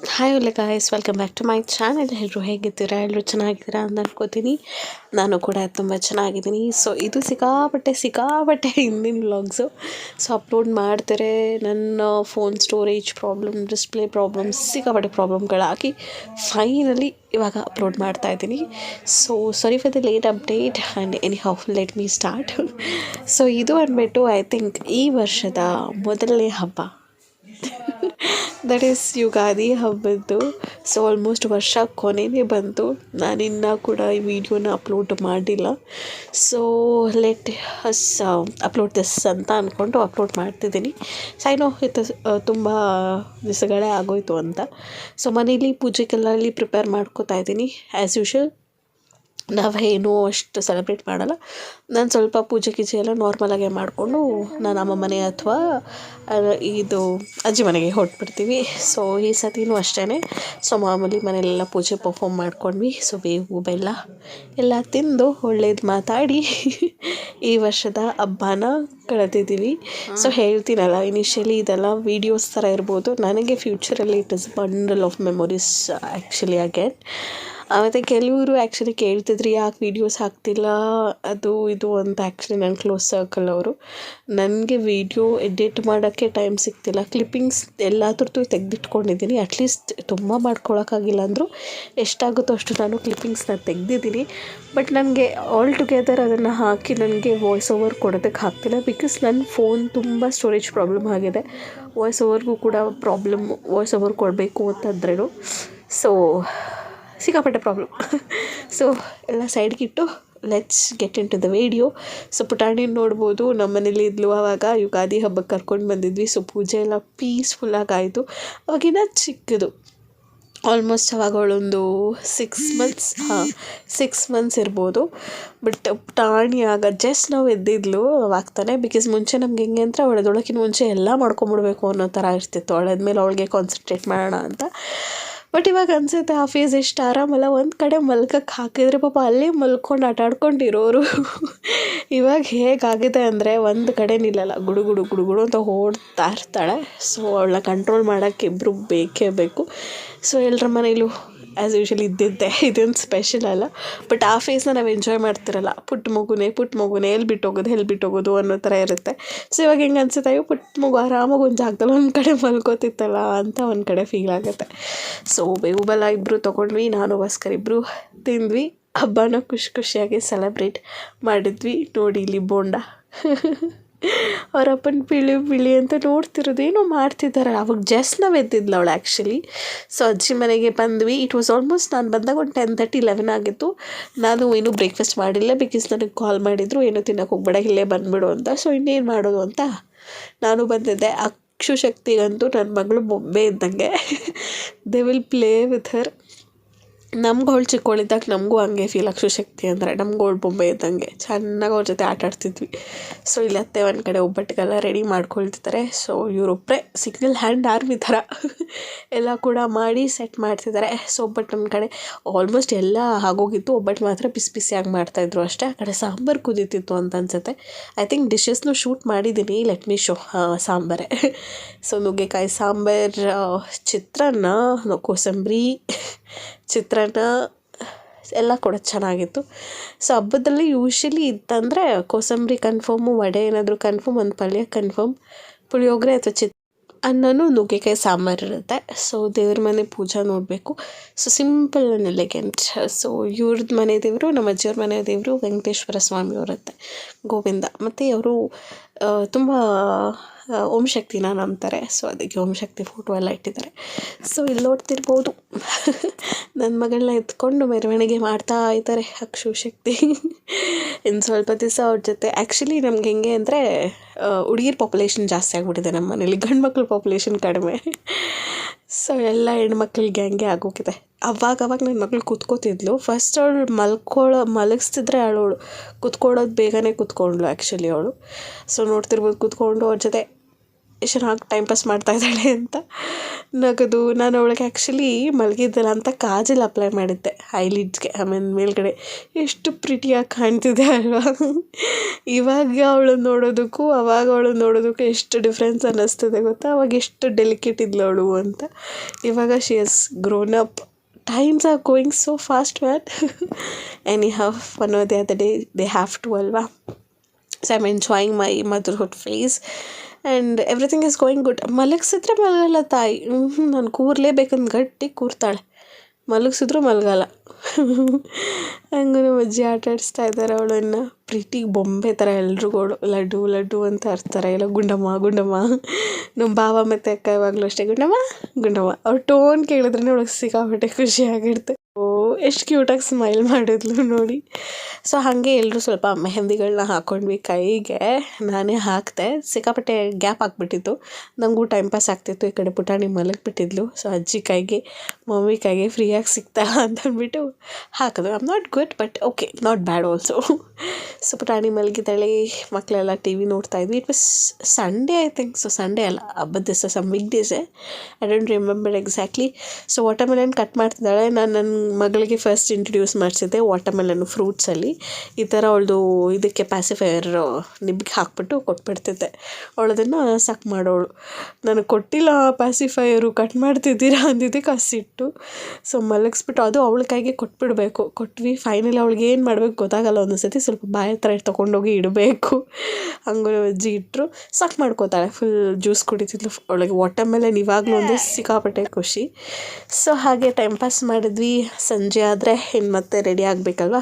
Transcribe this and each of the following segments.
Hi ಒಳ್ಳೆ guys, welcome back to my channel. ಎಲ್ಲರೂ ಹೇಗಿದ್ದೀರಾ? ಎಲ್ಲರೂ ಚೆನ್ನಾಗಿದ್ದೀರಾ ಅಂತ ಅನ್ಕೋತೀನಿ. ನಾನು ಕೂಡ ತುಂಬ ಚೆನ್ನಾಗಿದ್ದೀನಿ. ಸೊ ಇದು ಸಿಕ್ಕಾಪಟ್ಟೆ ಹಿಂದಿನ ವ್ಲಾಗ್ಸು. ಸೊ ಅಪ್ಲೋಡ್ ಮಾಡ್ತಾರೆ. ನನ್ನ phone storage problem, display problem, ಸಿಕ್ಕಾಪಟ್ಟೆ ಪ್ರಾಬ್ಲಮ್ಗಳಾಗಿ ಫೈನಲಿ ಇವಾಗ ಅಪ್ಲೋಡ್ ಮಾಡ್ತಾ ಇದ್ದೀನಿ. So sorry for the late update and anyhow let me start. So ಇದು ಅಂದ್ಬಿಟ್ಟು ಐ ಥಿಂಕ್ ಈ ವರ್ಷದ ಮೊದಲನೇ ಹಬ್ಬ, ದಟ್ ಈಸ್ ಯುಗಾದಿ ಹಬ್ಬದ್ದು. ಸೊ ಆಲ್ಮೋಸ್ಟ್ ವರ್ಷ ಕೊನೆಯೇ ಬಂತು. ನಾನಿನ್ನೂ ಕೂಡ ಈ ವಿಡಿಯೋನ ಅಪ್ಲೋಡ್ ಮಾಡಿಲ್ಲ. So let us upload this ಅಂತ ಅಂದ್ಕೊಂಡು ಅಪ್ಲೋಡ್ ಮಾಡ್ತಿದ್ದೀನಿ. ಸೈನೋ ಇದು ತುಂಬ ದಿವಸಗಳೇ ಆಗೋಯ್ತು ಅಂತ. ಸೊ ಮನೇಲಿ ಪೂಜೆಗೆಲ್ಲ ಇಲ್ಲಿ ಪ್ರಿಪೇರ್ ಮಾಡ್ಕೋತಾ ಇದ್ದೀನಿ. ಆ್ಯಸ್ ಯೂಶುವಲ್ ನಾವೇನೂ ಅಷ್ಟು ಸೆಲೆಬ್ರೇಟ್ ಮಾಡಲ್ಲ. ನಾನು ಸ್ವಲ್ಪ ಪೂಜೆ ಗೀಜೆ ಎಲ್ಲ ನಾರ್ಮಲಾಗೆ ಮಾಡಿಕೊಂಡು ನಾನು ನಮ್ಮ ಮನೆ ಅಥವಾ ಇದು ಅಜ್ಜಿ ಮನೆಗೆ ಹೊರಟ್ಬಿಡ್ತೀವಿ. ಸೊ ಈ ಸತಿನೂ ಅಷ್ಟೇ. ಸೊ ಮಾಮೂಲಿ ಮನೆಯಲ್ಲೆಲ್ಲ ಪೂಜೆ ಪರ್ಫಾರ್ಮ್ ಮಾಡ್ಕೊಂಡ್ವಿ. ಸೊ ಬೇವು ಬೆಲ್ಲ ಎಲ್ಲ ತಿಂದು ಒಳ್ಳೇದು ಮಾತಾಡಿ ಈ ವರ್ಷದ ಹಬ್ಬನ ಕಳೆದಿದ್ದೀವಿ. ಸೊ ಹೇಳ್ತೀನಲ್ಲ, ಇನಿಷಿಯಲಿ ಇದೆಲ್ಲ ವೀಡಿಯೋಸ್ ಥರ ಇರ್ಬೋದು. ನನಗೆ ಫ್ಯೂಚರಲ್ಲಿ it is bundle of memories actually again. ಮತ್ತು ಕೆಲವರು ಆ್ಯಕ್ಚುಲಿ ಕೇಳ್ತಿದ್ರು ಯಾಕೆ ವೀಡಿಯೋಸ್ ಹಾಕ್ತಿಲ್ಲ ಅದು ಇದು ಅಂತ. ಆ್ಯಕ್ಚುಲಿ ನನ್ನ ಕ್ಲೋಸ್ ಸರ್ಕಲ್ ಅವರು, ನನಗೆ ವೀಡಿಯೋ ಎಡಿಟ್ ಮಾಡೋಕ್ಕೆ ಟೈಮ್ ಸಿಗ್ತಿಲ್ಲ. ಕ್ಲಿಪ್ಪಿಂಗ್ಸ್ ಎಲ್ಲಾದ್ರದ್ದು ತೆಗೆದಿಟ್ಕೊಂಡಿದ್ದೀನಿ. ಅಟ್ಲೀಸ್ಟ್ ತುಂಬ ಮಾಡ್ಕೊಳಕ್ಕಾಗಿಲ್ಲ ಅಂದರೂ ಎಷ್ಟಾಗುತ್ತೋ ಅಷ್ಟು ನಾನು ಕ್ಲಿಪ್ಪಿಂಗ್ಸ್ನ ತೆಗೆದಿದ್ದೀನಿ. ಬಟ್ ನನಗೆ ಆಲ್ ಟುಗೆದರ್ ಅದನ್ನು ಹಾಕಿ ನನಗೆ ವಾಯ್ಸ್ ಓವರ್ ಕೊಡೋದಕ್ಕೆ ಆಗ್ತಿಲ್ಲ. ಬಿಕಾಸ್ ನನ್ನ ಫೋನ್ ತುಂಬ ಸ್ಟೋರೇಜ್ ಪ್ರಾಬ್ಲಮ್ ಆಗಿದೆ. ವಾಯ್ಸ್ ಓವರ್ಗೂ ಕೂಡ ವಾಯ್ಸ್ ಓವರ್ ಕೊಡಬೇಕು ಅಂತಂದ್ರೂ ಸೊ ಸಿಕ್ಕಾಪಟ್ಟೆ ಪ್ರಾಬ್ಲಮ್. ಸೊ ಎಲ್ಲ ಸೈಡ್ಗಿಟ್ಟು let's get into the video. So ಪುಟಾಣಿನ ನೋಡ್ಬೋದು, ನಮ್ಮ ಮನೇಲಿ ಇದ್ಲು. ಆವಾಗ ಯುಗಾದಿ ಹಬ್ಬಕ್ಕೆ ಕರ್ಕೊಂಡು ಬಂದಿದ್ವಿ. ಸೊ ಪೂಜೆ ಎಲ್ಲ ಪೀಸ್ಫುಲ್ಲಾಗಿ ಆಯಿತು. ಅವಾಗಿನ ಚಿಕ್ಕದು, ಆಲ್ಮೋಸ್ಟ್ ಅವಾಗ ಅವಳೊಂದು 6 ಮಂತ್ಸ್ ಇರ್ಬೋದು. ಬಟ್ ಪುಟಾಣಿ ಆಗ ಜಸ್ಟ್ ನಾವು ಎದ್ದಿದ್ಲು ಅವಾಗ್ತಾನೆ. ಬಿಕಾಸ್ ಮುಂಚೆ ನಮ್ಗೆ ಹೆಂಗೆ ಅಂದರೆ ಅವಳದೊಳಕಿನ ಮುಂಚೆ ಎಲ್ಲ ಮಾಡ್ಕೊಂಬಿಡ್ಬೇಕು ಅನ್ನೋ ಥರ ಇರ್ತಿತ್ತು. ಅವಳಾದ್ಮೇಲೆ ಅವಳಿಗೆ ಕಾನ್ಸಂಟ್ರೇಟ್ ಮಾಡೋಣ ಅಂತ. ಬಟ್ ಇವಾಗ ಅನಿಸುತ್ತೆ ಆ ಫೇಸ್ ಎಷ್ಟು ಆರಾಮಲ್ಲ. ಒಂದು ಕಡೆ ಮಲ್ಕಕ್ಕೆ ಹಾಕಿದರೆ ಪಾಪ ಅಲ್ಲೇ ಮಲ್ಕೊಂಡು ಆಟಾಡ್ಕೊಂಡಿರೋರು. ಇವಾಗ ಹೇಗಾಗಿದೆ ಅಂದರೆ ಒಂದು ಕಡೆ ನಿಲ್ಲಲ್ಲ, ಗುಡು ಅಂತ ಓಡ್ತಾ ಇರ್ತಾಳೆ. ಸೊ ಅವಳನ್ನ ಕಂಟ್ರೋಲ್ ಮಾಡೋಕ್ಕೆ ಇಬ್ಬರು ಬೇಕೇ ಬೇಕು. ಸೊ ಎಲ್ಲರ ಮನೇಲೂ ಆ್ಯಸ್ ಯೂಶುವಲ್ ಇದ್ದಿದ್ದೆ, ಇದೇನು ಸ್ಪೆಷಲ್ ಅಲ್ಲ. ಬಟ್ ಆ ಫೇಸ್ನ ನಾವು ಎಂಜಾಯ್ ಮಾಡ್ತಿರಲ್ಲ. ಪುಟ್ಟ ಮಗುನೇ ಎಲ್ಲಿ ಬಿಟ್ಟೋಗೋದು ಅನ್ನೋ ಥರ ಇರುತ್ತೆ. ಸೊ ಇವಾಗ ಹೆಂಗೆ ಅನ್ಸುತ್ತೆ, ಅಯ್ಯೋ ಪುಟ್ಟ ಮಗು ಆರಾಮಾಗಿ ಒಂದು ಜಾಗದಲ್ಲಿ ಒಂದು ಕಡೆ ಮಲ್ಕೋತಿತ್ತಲ್ಲ ಅಂತ ಒಂದು ಕಡೆ ಫೀಲ್ ಆಗುತ್ತೆ. ಸೊ ಬೇವು ಬೆಲ್ಲ ಇಬ್ಬರು ತೊಗೊಂಡ್ವಿ, ನಾನು ಭಾಸ್ಕರ್ ಇಬ್ಬರು ತಿಂದ್ವಿ. ಹಬ್ಬನ ಖುಷಿಯಾಗಿ ಸೆಲೆಬ್ರೇಟ್ ಮಾಡಿದ್ವಿ. ನೋಡಿ ಇಲ್ಲಿ ಬೋಂಡ ಅವರಪ್ಪನ ಬಿಳಿ ಅಂತ ನೋಡ್ತಿರೋದು ಏನೋ ಮಾಡ್ತಿದ್ದಾರೆ. ಅವಾಗ ಜಸ್ಟ್ ನಾವು ಎದ್ದಿದ್ಲು ಅವಳು ಆ್ಯಕ್ಚುಲಿ. ಸೊ ಅಜ್ಜಿ ಮನೆಗೆ ಬಂದ್ವಿ. ಇಟ್ ವಾಸ್ ಆಲ್ಮೋಸ್ಟ್ ನಾನು ಬಂದಾಗ ಒಂದು 10:30, 11 ಆಗಿತ್ತು. ನಾನು ಏನೂ ಬ್ರೇಕ್ಫಾಸ್ಟ್ ಮಾಡಿಲ್ಲ. ಬಿಕಾಸ್ ನನಗೆ ಕಾಲ್ ಮಾಡಿದರು, ಏನೂ ತಿನ್ನೋಕೆ ಹೋಗ್ಬೇಡ, ಇಲ್ಲೇ ಬಂದುಬಿಡು ಅಂತ. ಸೊ ಇನ್ನೇನು ಮಾಡೋದು ಅಂತ ನಾನು ಬಂದಿದ್ದೆ. ಅಕ್ಷು ಶಕ್ತಿಗಂತೂ ನನ್ನ ಮಗಳು ಬೊಂಬೆ ಇದ್ದಂಗೆ. They will play with her. ನಮ್ಗೆ ಅವಳು ಚಿಕ್ಕವಳಿದ್ದಾಗ ನಮಗೂ ಹಂಗೆ ಫೀಲ್. ಅಕ್ಷು ಶಕ್ತಿ ಅಂದರೆ ನಮ್ಗೆ ಅವಳು ಬೊಂಬೆ ಇದ್ದಂಗೆ. ಚೆನ್ನಾಗಿ ಅವ್ರ ಜೊತೆ ಆಟ ಆಡ್ತಿದ್ವಿ. ಸೊ ಇಲ್ಲತ್ತೆ ಒಂದು ಕಡೆ ಒಬ್ಬಟ್ಟಿಗೆಲ್ಲ ರೆಡಿ ಮಾಡ್ಕೊಳ್ತಿದ್ದಾರೆ. ಸೊ ಇವರೊಬ್ಬರೇ ಸಿಂಗಲ್ ಹ್ಯಾಂಡ್ ಆರ್ಮಿ ಥರ ಎಲ್ಲ ಕೂಡ ಮಾಡಿ ಸೆಟ್ ಮಾಡ್ತಿದ್ದಾರೆ. ಸೊ ಒಬ್ಬಟ್ಟು ಒಂದು ಕಡೆ ಆಲ್ಮೋಸ್ಟ್ ಎಲ್ಲ ಆಗೋಗಿತ್ತು. ಒಬ್ಬಟ್ಟು ಮಾತ್ರ ಬಿಸಿಯಾಗಿ ಮಾಡ್ತಾಯಿದ್ರು ಅಷ್ಟೇ. ಆ ಕಡೆ ಸಾಂಬಾರು ಕುದೀತಿತ್ತು ಅಂತ ಅನ್ಸುತ್ತೆ. ಐ ಥಿಂಕ್ ಡಿಶಸ್ನು ಶೂಟ್ ಮಾಡಿದ್ದೀನಿ. Let me show. ಸಾಂಬಾರೇ. ಸೊ ನುಗ್ಗೆಕಾಯಿ ಸಾಂಬಾರು, ಚಿತ್ರಾನ್ನ, ಕೋಸಂಬರಿ, ಚಿತ್ರಾನ್ನ ಎಲ್ಲ ಕೂಡ ಚೆನ್ನಾಗಿತ್ತು. ಸೊ ಹಬ್ಬದಲ್ಲಿ ಯೂಶ್ವಲಿ ಇತ್ತಂದರೆ ಕೋಸಂಬರಿ ಕನ್ಫರ್ಮು, ವಡೆ ಏನಾದರೂ ಕನ್ಫರ್ಮ್, ಒಂದು ಪಲ್ಯ ಕನ್ಫರ್ಮ್, ಪುಳಿಯೋಗರೆ ಅಥವಾ ಅನ್ನನೂ ನುಗ್ಗೆಕಾಯಿ ಸಾಂಬಾರು ಇರುತ್ತೆ. ಸೊ ದೇವ್ರ ಮನೆ ಪೂಜೆ ನೋಡಬೇಕು. So simple and elegant. So ಇವ್ರದ್ದು ಮನೆ ದೇವರು, ನಮ್ಮ ಅಜ್ಜಿಯವ್ರ ಮನೆ ದೇವರು ವೆಂಕಟೇಶ್ವರ ಸ್ವಾಮಿ ಅವರತ್ತೆ, ಗೋವಿಂದ. ಮತ್ತು ಅವರು ತುಂಬ ಓಂ ಶಕ್ತಿನ ನಂಬ್ತಾರೆ. ಸೊ ಅದಕ್ಕೆ ಓಂ ಶಕ್ತಿ ಫೋಟೋ ಎಲ್ಲ ಇಟ್ಟಿದ್ದಾರೆ. ಸೊ ಇಲ್ಲಿ ನೋಡ್ತಿರ್ಬೋದು ನನ್ನ ಮಗಳನ್ನ ಎತ್ಕೊಂಡು ಮೆರವಣಿಗೆ ಮಾಡ್ತಾ ಇದ್ದಾರೆ ಅಕ್ಷು ಶಕ್ತಿ. ಇನ್ನು ಸ್ವಲ್ಪ ದಿವಸ ಅವ್ರ ಜೊತೆ ಆ್ಯಕ್ಚುಲಿ ನಮ್ಗೆ ಹೆಂಗೆ ಅಂದರೆ ಹುಡುಗಿರ ಪಾಪ್ಯುಲೇಷನ್ ಜಾಸ್ತಿ ಆಗಿಬಿಟ್ಟಿದೆ ನಮ್ಮ ಮನೇಲಿ, ಗಂಡು ಮಕ್ಳ ಪಾಪ್ಯುಲೇಷನ್ ಕಡಿಮೆ. ಸೊ ಎಲ್ಲ ಹೆಣ್ಮಕ್ಳಿಗೆ ಹಂಗೆ ಆಗೋಗಿದೆ. ಅವಾಗ ನನ್ನ ಮಗಳು ಕೂತ್ಕೋತಿದ್ಲು. ಫಸ್ಟ್ ಅವಳು ಮಲಗಿಸ್ತಿದ್ರೆ ಅವಳು ಕೂತ್ಕೊಳ್ಳೋದು ಬೇಗನೆ ಕೂತ್ಕೊಂಡ್ಳು ಆ್ಯಕ್ಚುಲಿ ಅವಳು. ಸೊ ನೋಡ್ತಿರ್ಬೋದು ಕೂತ್ಕೊಂಡು ಅವ್ರ ಜೊತೆ ಎಷ್ಟು ಚೆನ್ನಾಗಿ ಟೈಮ್ ಪಾಸ್ ಮಾಡ್ತಾ ಇದ್ದಾಳೆ ಅಂತ ನಗೋದು. ನಾನು ಅವಳಿಗೆ ಆ್ಯಕ್ಚುಲಿ ಮಲಗಿದ್ದಲ್ಲ ಅಂತ ಕಾಜಲ್ ಅಪ್ಲೈ ಮಾಡಿದ್ದೆ ಐಲಿಡ್ಸ್ಗೆ, ಆಮೇಲೆ ಮೇಲ್ಗಡೆ ಎಷ್ಟು ಪ್ರಿಟಿಯಾಗಿ ಕಾಣ್ತಿದೆ ಅಲ್ವಾ. ಇವಾಗ ಅವಳು ನೋಡೋದಕ್ಕೂ ಅವಾಗ ಅವಳು ನೋಡೋದಕ್ಕೂ ಎಷ್ಟು ಡಿಫ್ರೆನ್ಸ್ ಅನ್ನಿಸ್ತದೆ ಗೊತ್ತಾ. ಅವಾಗ ಎಷ್ಟು ಡೆಲಿಕೇಟ್ ಇದ್ಲು ಅವಳು ಅಂತ. ಇವಾಗ she has grown up. Times are going so fast man. Anyhow one or the other day they have to ಅಲ್ವಾ. So I am enjoying my motherhood phase and everything is going good. ಮಲಗಿಸಿದ್ರೆ ಮಲಗಲ್ಲ ತಾಯಿ, ನಾನು ಕೂರಲೇಬೇಕಂದು ಗಟ್ಟಿ ಕೂರ್ತಾಳೆ, ಮಲಗಿಸಿದ್ರು ಮಲಗಲ್ಲ. ಹಂಗೂ ನಮ್ಮ ಅಜ್ಜಿ ಆಟ ಆಡಿಸ್ತಾ ಇದ್ದಾರೆ ಅವಳನ್ನು. ಪ್ರೀತಿಗೆ ಬೊಂಬೆ ಥರ ಎಲ್ರಿಗೋಳು ಲಡ್ಡು ಲಡ್ಡು ಅಂತ ಇರ್ತಾರೆ, ಇಲ್ಲ ಗುಂಡಮ್ಮ ಗುಂಡಮ್ಮ. ನಮ್ಮ ಭಾವ ಮತ್ತು ಅಕ್ಕ ಇವಾಗಲೂ ಅಷ್ಟೇ ಗುಂಡಮ್ಮ ಗುಂಡಮ್ಮ. ಅವ್ರ ಟೋನ್ ಕೇಳಿದ್ರೆ ಅವಳಿಗೆ ಸಿಕ್ಕಾಪಟ್ಟೆ ಖುಷಿಯಾಗಿರುತ್ತೆ. ಓ ಎಷ್ಟು ಕ್ಯೂಟಾಗಿ ಸ್ಮೈಲ್ ಮಾಡಿದ್ಲು ನೋಡಿ. ಸೊ ಹಾಗೆ ಎಲ್ಲರೂ ಸ್ವಲ್ಪ ಮೆಹಂದಿಗಳನ್ನ ಹಾಕ್ಕೊಂಡ್ವಿ ಕೈಗೆ. ನಾನೇ ಹಾಕಿದೆ, ಸಿಕ್ಕಾಪಟ್ಟೆ ಗ್ಯಾಪ್ ಆಗಿಬಿಟ್ಟಿತ್ತು. ನನಗೂ ಟೈಮ್ ಪಾಸ್ ಆಗ್ತಿತ್ತು. ಈ ಕಡೆ ಪುಟಾಣಿ ಮಲಗಿಬಿಟ್ಟಿದ್ಲು. ಸೊ ಅಜ್ಜಿ ಕೈಗೆ ಮಮ್ಮಿ ಕೈಗೆ ಫ್ರೀಯಾಗಿ ಸಿಗ್ತಲ್ಲ ಅಂತ ಅಂದ್ಬಿಟ್ಟು ಹಾಕಿದ್ರು. I am not good but okay, not bad also. So ಪುಟಾಣಿ ಮಲಗಿದ್ದಾಳೆ, ಮಕ್ಕಳೆಲ್ಲ ಟಿ ವಿ ನೋಡ್ತಾ ಇದ್ವಿ. It was Sunday I think. So Sunday ಅಲ್ಲ, ಹಬ್ಬದ ದಿವಸ, ಸಮ್ ಬಿಗ್ ಡೇಸೇ, I don't remember exactly. So watermelon cut ಮಾಡ್ತಿದ್ದಾಳೆ. ನಾನು ನನ್ನ ಮಗಳಿಗೆ ಫಸ್ಟ್ ಇಂಟ್ರಡ್ಯೂಸ್ ಮಾಡಿಸಿದ್ದೆ ವಾಟರ್ಮೆಲನ್ ಫ್ರೂಟ್ಸಲ್ಲಿ. ಈ ಥರ ಅವಳದು ಇದಕ್ಕೆ ಪ್ಯಾಸಿಫೈಯರ್ ನಿಬ್ಬಿಗೆ ಹಾಕ್ಬಿಟ್ಟು ಕೊಟ್ಬಿಡ್ತಿದ್ದೆ. ಅವಳದನ್ನು ಸಾಕು ಮಾಡೋಳು. ನನಗೆ ಕೊಟ್ಟಿಲ್ಲ ಪ್ಯಾಸಿಫೈಯರು, ಕಟ್ ಮಾಡ್ತಿದ್ದೀರಾ ಅಂದಿದ್ದಕ್ಕೆ ಸಿಟ್ಟು. ಸೊ ಮಲಗಿಸ್ಬಿಟ್ಟು ಅದು ಅವಳ ಕೈಗೆ ಕೊಟ್ಬಿಡಬೇಕು. ಕೊಟ್ವಿ. ಫೈನಲಿ ಅವಳಿಗೆ ಏನು ಮಾಡಬೇಕು ಗೊತ್ತಾಗಲ್ಲ ಒಂದೊಂದು ಸತಿ. ಸ್ವಲ್ಪ ಬಾಯಿ ಹತ್ರ ತೊಗೊಂಡೋಗಿ ಇಡಬೇಕು. ಹಂಗೂ ಅಜ್ಜಿ ಇಟ್ಟರು. ಸಾಕು ಮಾಡ್ಕೋತಾಳೆ. Full juice ಕುಡಿತಿದ್ಲು. ಅವಳಿಗೆ ವಾಟರ್ಮೆಲನ್ ಇವಾಗಲೂ ಅಂದರೆ ಸಿಕ್ಕಾಪಟ್ಟೆ ಖುಷಿ. ಸೊ ಹಾಗೆ ಟೈಮ್ ಪಾಸ್ ಮಾಡಿದ್ವಿ. ಸಂಜೆ ಆದರೆ ಇನ್ನು ಮತ್ತೆ ರೆಡಿ ಆಗಬೇಕಲ್ವ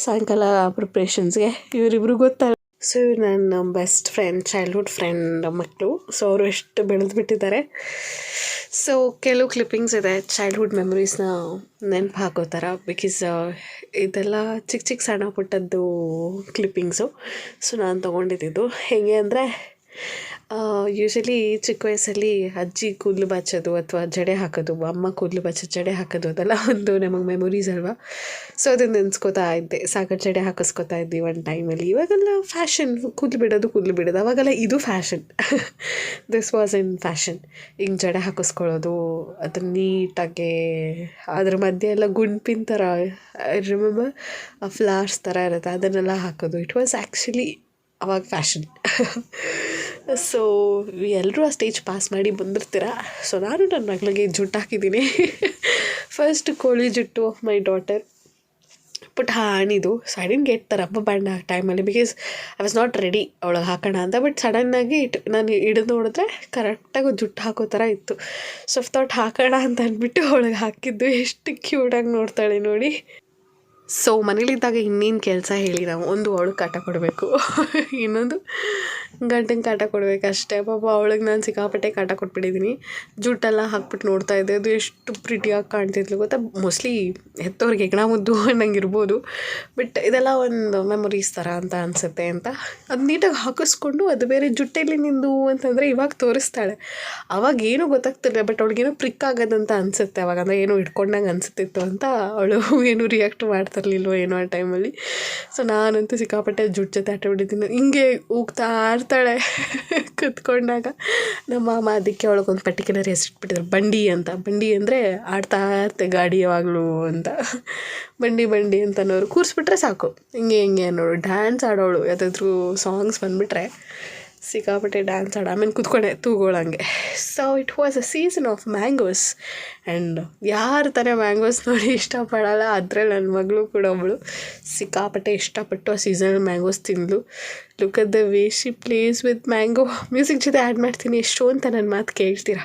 ಸಾಯಂಕಾಲ ಪ್ರಿಪ್ರೇಷನ್ಸ್ಗೆ. ಇವರಿಬ್ರು ಗೊತ್ತಲ್ಲ. ಸೊ ಇವ್ರು ನನ್ನ ಬೆಸ್ಟ್ ಫ್ರೆಂಡ್, ಚೈಲ್ಡ್ಹುಡ್ ಫ್ರೆಂಡ್ ಮಕ್ಕಳು. ಸೊ ಅವರು ಎಷ್ಟು ಬೆಳೆದ್ಬಿಟ್ಟಿದ್ದಾರೆ. ಸೊ ಕೆಲವು ಕ್ಲಿಪ್ಪಿಂಗ್ಸ್ ಇದೆ ಚೈಲ್ಡ್ಹುಡ್ ಮೆಮೊರೀಸ್ನ ನೆನಪು ಹಾಕೋ ಥರ. ಬಿಕಾಸ್ ಇದೆಲ್ಲ ಚಿಕ್ಕ ಚಿಕ್ಕ ಸಣ್ಣ ಪುಟ್ಟದ್ದು ಕ್ಲಿಪ್ಪಿಂಗ್ಸು. ಸೊ ನಾನು ತೊಗೊಂಡಿದ್ದು ಹೇಗೆ ಅಂದರೆ, ಯೂಶಲಿ ಚಿಕ್ಕ ವಯಸ್ಸಲ್ಲಿ ಅಜ್ಜಿ ಕೂದಲು ಬಾಚೋದು ಅಥವಾ ಜಡೆ ಹಾಕೋದು, ಅಮ್ಮ ಕೂದಲು ಬಾಚೋದು, ಜಡೆ ಹಾಕೋದು, ಅದೆಲ್ಲ ಒಂದು ನಮಗೆ ಮೆಮೊರೀಸ್ ಅಲ್ವಾ. ಸೊ ಅದನ್ನು ನೆನೆಸ್ಕೋತಾ ಇದ್ದೆ. ಸಾಕಷ್ಟು ಜಡೆ ಹಾಕಿಸ್ಕೋತಾ ಇದ್ವಿ ಒಂದು ಟೈಮಲ್ಲಿ. ಇವಾಗೆಲ್ಲ ಫ್ಯಾಷನ್, ಕೂದಲು ಬಿಡೋದು. ಅವಾಗೆಲ್ಲ ಇದು fashion. This was in fashion. ಹಿಂಗೆ ಜಡೆ ಹಾಕಿಸ್ಕೊಳ್ಳೋದು, ಅದನ್ನು ನೀಟಾಗೆ ಅದ್ರ ಮಧ್ಯೆ ಎಲ್ಲ ಗುಂಪಿನ ಥರ, ಐ ರಿಮೆಂಬರ್ ಫ್ಲವರ್ಸ್ ಥರ ಇರುತ್ತೆ, ಅದನ್ನೆಲ್ಲ ಹಾಕೋದು. ಇಟ್ ವಾಸ್ ಆ್ಯಕ್ಚುಲಿ ಅವಾಗ ಫ್ಯಾಷನ್. ಸೊ ಎಲ್ಲರೂ ಆ ಸ್ಟೇಜ್ ಪಾಸ್ ಮಾಡಿ ಬಂದಿರ್ತೀರ. ಸೊ ನಾನು ನನ್ನ ಮಗಳಿಗೆ ಜುಟ್ಟು ಹಾಕಿದ್ದೀನಿ. ಫಸ್ಟ್ ಕೋಳಿ ಜುಟ್ಟು ಆಫ್ ಮೈ ಡಾಟರ್. ಬಟ್ ಹಾಣಿದು so I didn't get the rubber band ಆ ಟೈಮಲ್ಲಿ, because I was not ready ಅವಳಿಗೆ ಹಾಕೋಣ ಅಂತ. ಬಟ್ ಸಡನ್ನಾಗಿ ನಾನು ಹಿಡಿದು ನೋಡಿದ್ರೆ ಕರೆಕ್ಟಾಗಿ ಜುಟ್ಟು ಹಾಕೋ ಥರ ಇತ್ತು. ಸೊ ಥಾಟ್ ಹಾಕೋಣ ಅಂತ ಅಂದ್ಬಿಟ್ಟು ಅವಳಿಗೆ ಹಾಕಿದ್ದು. ಎಷ್ಟು ಕ್ಯೂಟಾಗಿ ನೋಡ್ತಾಳೆ ನೋಡಿ. ಸೊ ಮನೇಲಿದ್ದಾಗ ಇನ್ನೇನು ಕೆಲಸ ಹೇಳಿ ನಾವು, ಒಂದು ಅವಳಿಗೆ ಕಾಟ ಕೊಡಬೇಕು, ಇನ್ನೊಂದು ಗಂಟಂಗೆ ಕಾಟ ಕೊಡಬೇಕು ಅಷ್ಟೇ. ಪಾಪ ಅವಳಿಗೆ ನಾನು ಸಿಕ್ಕಾಪಟ್ಟೆ ಕಾಟ ಕೊಟ್ಬಿಟ್ಟಿದ್ದೀನಿ. ಜುಟ್ಟೆಲ್ಲ ಹಾಕ್ಬಿಟ್ಟು ನೋಡ್ತಾ ಇದ್ದೆ. ಅದು ಎಷ್ಟು ಪ್ರಿಟಿಯಾಗಿ ಕಾಣ್ತಿದ್ಲು ಗೊತ್ತಾ. ಮೋಸ್ಟ್ಲಿ ಹೆತ್ತವ್ರಿಗೆ ಹೆಗ್ಣ ಮುದ್ದು ಅನ್ನಂಗೆ ಇರ್ಬೋದು. ಬಟ್ ಇದೆಲ್ಲ ಒಂದು ಮೆಮೊರೀಸ್ ಥರ ಅಂತ ಅನಿಸುತ್ತೆ ಅಂತ ಅದು ನೀಟಾಗಿ ಹಾಕಿಸ್ಕೊಂಡು, ಅದು ಬೇರೆ ಜುಟ್ಟೆಲ್ಲಿ ನಿಂದು ಅಂತಂದರೆ ಇವಾಗ ತೋರಿಸ್ತಾಳೆ. ಅವಾಗ ಏನೂ ಗೊತ್ತಾಗ್ತಿಲ್ಲ, ಬಟ್ ಅವಳಿಗೇನೋ ಪ್ರಿಕ್ ಆಗೋದಂತ ಅನಿಸುತ್ತೆ. ಅವಾಗ ಅಂದರೆ ಏನೋ ಇಟ್ಕೊಂಡಂಗೆ ಅನಿಸುತ್ತಿತ್ತು ಅಂತ ಅವಳು ಏನೂ ರಿಯಾಕ್ಟ್ ಮಾಡ್ತಿರ್ಲಿಲ್ವ ಏನೋ ಆ ಟೈಮಲ್ಲಿ. ಸೊ ನಾನಂತೂ ಸಿಕ್ಕಾಪಟ್ಟೆ ಜುಟ್ಟು ಜೊತೆ ಆಟ ಬಿಟ್ಟಿದ್ದೀನಿ. ಹಿಂಗೆ ಹೋಗ್ತಾ ಇರ್ತಾಳೆ ಕುತ್ಕೊಂಡಾಗ. ನಮ್ಮ ಮಾಮ ಅದಕ್ಕೆ ಅವಳಿಗೊಂದು ಪರ್ಟಿಕ್ಯುಲರ್ ಹೆಸರಿಟ್ಬಿಟ್ಟಿದ್ರು, ಬಂಡಿ ಅಂತ. ಬಂಡಿ ಅಂದರೆ ಆಡ್ತಾ ಇರ್ತೆ ಗಾಡಿ ಯಾವಾಗಲೂ ಅಂತ. ಬಂಡಿ ಅಂತ ಅನ್ನೋರು ಕೂರಿಸ್ಬಿಟ್ರೆ ಸಾಕು, ಹಿಂಗೆ ಅನ್ನೋಳು. ಡ್ಯಾನ್ಸ್ ಆಡೋಳು, ಯಾವುದಾದ್ರೂ ಸಾಂಗ್ಸ್ ಬಂದುಬಿಟ್ರೆ ಸಿಕ್ಕಾಪಟ್ಟೆ ಡ್ಯಾನ್ಸ್ ಆಮೇಲೆ ಕೂತ್ಕೊಂಡೆ ತೂಗೋಳಂಗೆ. So it was a season of mangoes. And ಯಾರು ತಾನೇ ಮ್ಯಾಂಗೋಸ್ ನೋಡಿ ಇಷ್ಟಪಡಲ್ಲ. ಅದರಲ್ಲಿ ನನ್ನ ಮಗಳು ಕೂಡ ಒಬ್ಬಳು ಸಿಕ್ಕಾಪಟ್ಟೆ ಇಷ್ಟಪಟ್ಟು ಆ ಸೀಸನಲ್ಲಿ ಮ್ಯಾಂಗೋಸ್ ತಿಂದಳು. Look at the way she plays with mango. Music ಜೊತೆ ಆ್ಯಡ್ ಮಾಡ್ತೀನಿ ಎಷ್ಟು ಅಂತ ನನ್ನ ಮಾತು ಕೇಳ್ತೀರಾ.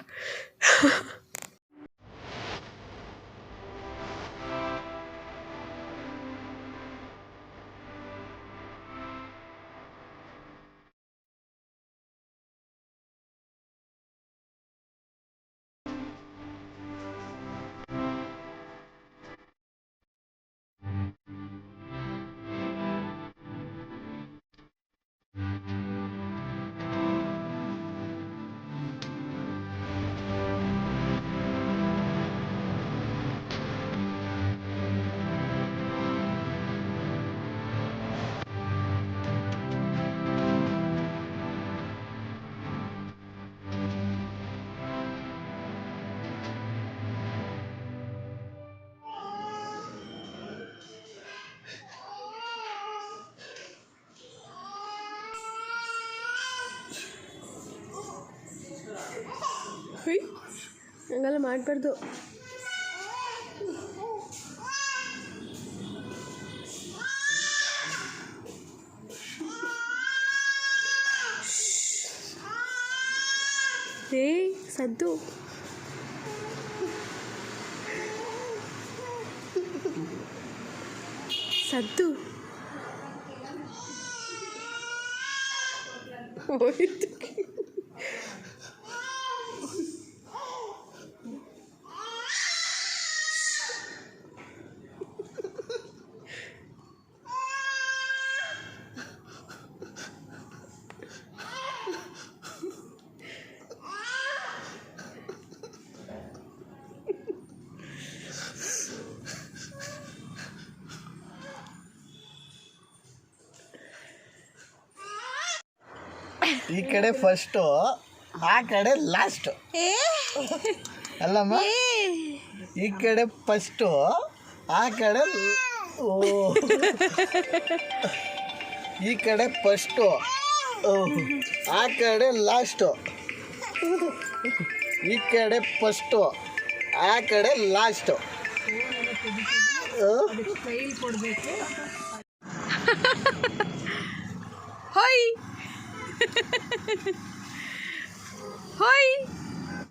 ಹಂಗೆಲ್ಲ ಮಾಡಬಾರ್ದು. ಏ ಸದ್ದು ಸದ್ದು ಹೋಯ್ತು. ಈ ಕಡೆ ಫಸ್ಟು, ಆ ಕಡೆ ಲಾಸ್ಟು ಅಲ್ಲಮ್ಮ. ಈ ಕಡೆ ಫಸ್ಟು, ಆ ಕಡೆ ಈ ಕಡೆ ಫಸ್ಟು, ಆ ಕಡೆ ಲಾಸ್ಟು. ಈ ಕಡೆ ಫಸ್ಟು, ಆ ಕಡೆ ಲಾಸ್ಟು. ಹೋಯ್ ಹೋಯ್